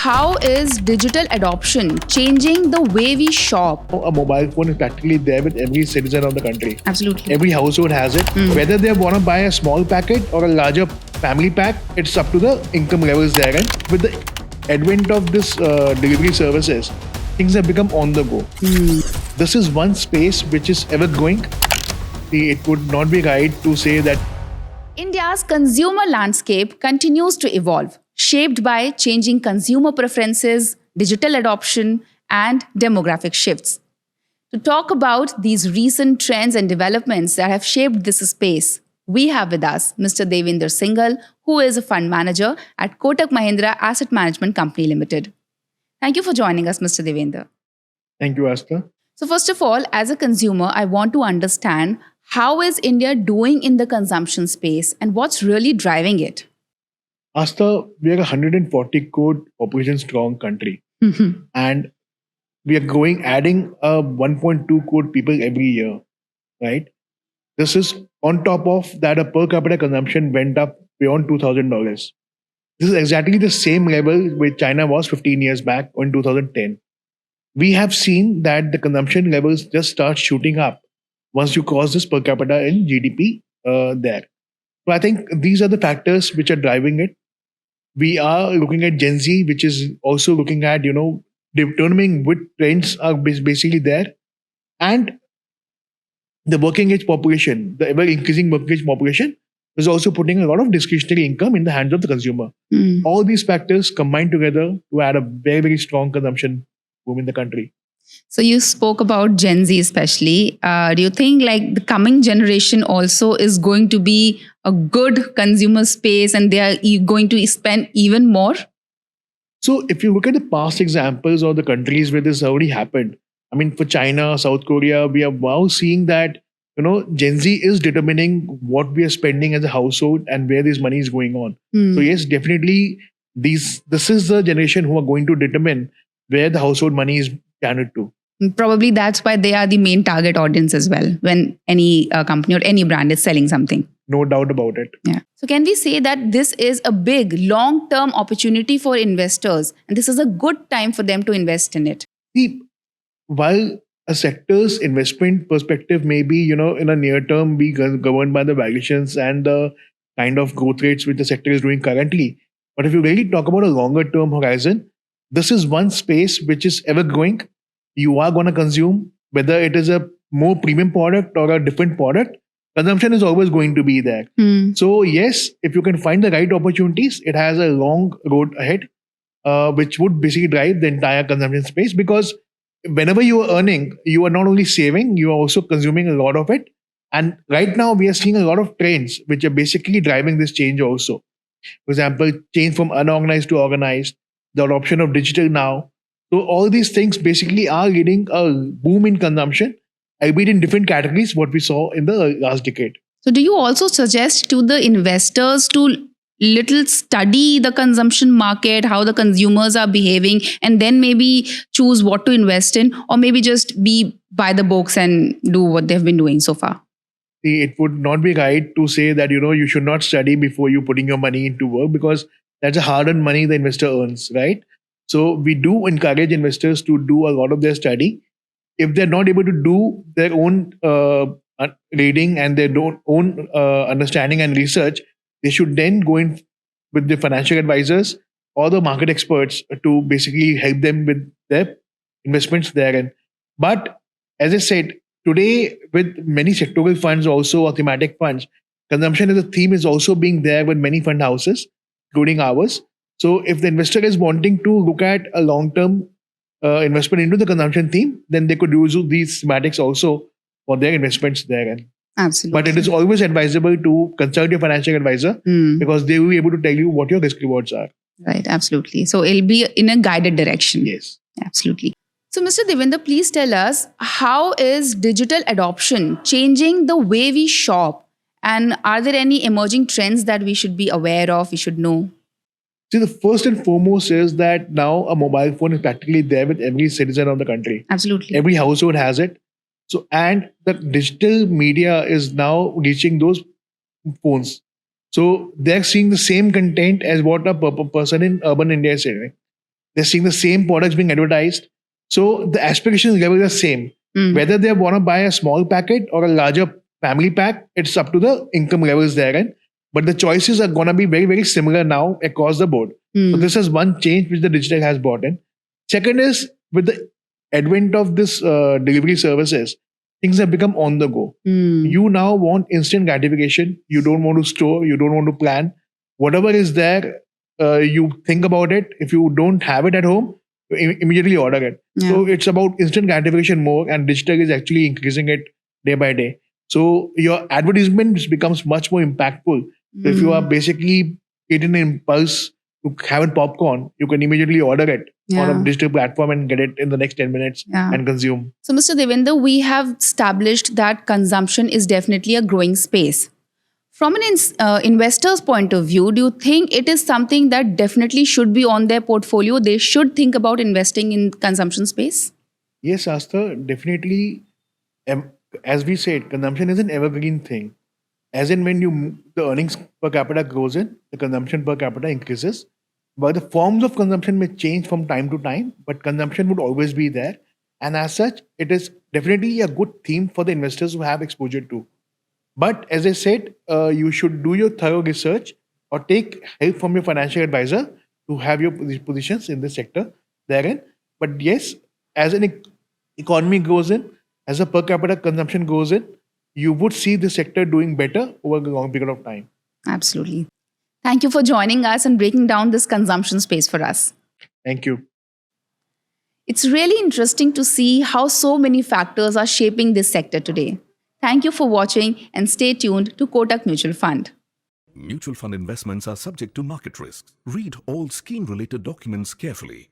how is digital adoption changing the way we shop? A mobile phone is practically there with every citizen of the country. Absolutely. Every household has it. Whether they want to buy a small packet or a larger family pack, it's up to the income levels there. And with the advent of this delivery services, things have become on the go. This is one space which is ever growing. It would not be right to say that India's consumer landscape continues to evolve, shaped by changing consumer preferences, digital adoption, and demographic shifts. To talk about these recent trends and developments that have shaped this space, we have with us Mr. Devinder Singhal, who is a fund manager at Kotak Mahindra Asset Management Company Limited. Thank you for joining us, Mr. Devender. Thank you, Asta. So first of all, as a consumer, I want to understand how is India doing in the consumption space and what's really driving it? Asta, we are a 140 crore population strong country. And we are growing, adding 1.2 crore people every year, right? This is on top of that, a per capita consumption went up beyond $2,000. This is exactly the same level where China was 15 years back in 2010. We have seen that the consumption levels just start shooting up once you cross this per capita in GDP there. So I think these are the factors which are driving it. We are looking at Gen Z, which is also looking at, determining which trends are basically there. And the working age population, the ever increasing working age population, is also putting a lot of discretionary income in the hands of the consumer. All these factors combine together to add a very, very strong consumption boom in the country. So you spoke about Gen Z especially. Do you think like the coming generation also is going to be a good consumer space and they are going to spend even more? So if you look at the past examples of the countries where this already happened, I mean, for China, South Korea, we are now seeing that, Gen Z is determining what we are spending as a household and where this money is going on. So yes, definitely, this is the generation who are going to determine where the household money is channeled to. Probably that's why they are the main target audience as well when any company or any brand is selling something. No doubt about it. Yeah. So can we say that this is a big long-term opportunity for investors and this is a good time for them to invest in it? See, while a sector's investment perspective may be, in a near term be governed by the valuations and the kind of growth rates which the sector is doing currently. But if you really talk about a longer term horizon, this is one space which is ever growing. You are going to consume, whether it is a more premium product or a different product, consumption is always going to be there. So yes, if you can find the right opportunities, it has a long road ahead, which would basically drive the entire consumption space, because whenever you are earning, you are not only saving, you are also consuming a lot of it. And right now we are seeing a lot of trends which are basically driving this change also. For example, change from unorganized to organized, the adoption of digital now. So all these things basically are leading a boom in consumption, albeit in different categories, what we saw in the last decade. So do you also suggest to the investors to little study the consumption market, how the consumers are behaving, and then maybe choose what to invest in, or maybe just be by the books and do what they've been doing so far? See, it would not be right to say that, you should not study before you putting your money into work, because that's a hard-earned money the investor earns, right? So we do encourage investors to do a lot of their study. If they're not able to do their own reading and their own understanding and research, they should then go in with the financial advisors or the market experts to basically help them with their investments therein. But as I said, today with many sectoral funds also or thematic funds, consumption as a theme is also being there with many fund houses, including ours. So if the investor is wanting to look at a long-term investment into the consumption theme, then they could use these thematics also for their investments therein. Absolutely. But it is always advisable to consult your financial advisor because they will be able to tell you what your risk rewards are. Right, absolutely. So it'll be in a guided direction. Yes. Absolutely. So Mr. Devinder, please tell us, how is digital adoption changing the way we shop? And are there any emerging trends that we should be aware of, we should know? See, the first and foremost is that now a mobile phone is practically there with every citizen of the country. Absolutely. Every household has it. So, and the digital media is now reaching those phones. So they're seeing the same content as what a person in urban India is saying. They're seeing the same products being advertised. So the aspiration level is the same. Whether they want to buy a small packet or a larger family pack, it's up to the income levels therein. But the choices are going to be very, very similar now across the board. So this is one change which the digital has brought in. Second is with the advent of this delivery services, things have become on the go. You now want instant gratification. You don't want to store. You don't want to plan. Whatever is there, you think about it. If you don't have it at home, you immediately order it. Yeah. So it's about instant gratification more, and digital is actually increasing it day by day. So your advertisement becomes much more impactful. So if you are basically eating an impulse to have a popcorn, you can immediately order it on Yeah. a digital platform and get it in the next 10 minutes Yeah. and consume. So, Mr. Devendra, we have established that consumption is definitely a growing space. From an investor's point of view, do you think it is something that definitely should be on their portfolio? They should think about investing in consumption space? Yes, Asta, definitely. As we said, consumption is an evergreen thing. As in when the earnings per capita grows in, the consumption per capita increases. But the forms of consumption may change from time to time, but consumption would always be there. And as such, it is definitely a good theme for the investors who have exposure to. But as I said, you should do your thorough research or take help from your financial advisor to have your positions in the sector therein. But yes, as an economy goes in, as a per capita consumption goes in, you would see the sector doing better over a long period of time. Absolutely. Thank you for joining us and breaking down this consumption space for us. Thank you. It's really interesting to see how so many factors are shaping this sector today. Thank you for watching and stay tuned to Kotak Mutual Fund. Mutual fund investments are subject to market risks. Read all scheme-related documents carefully.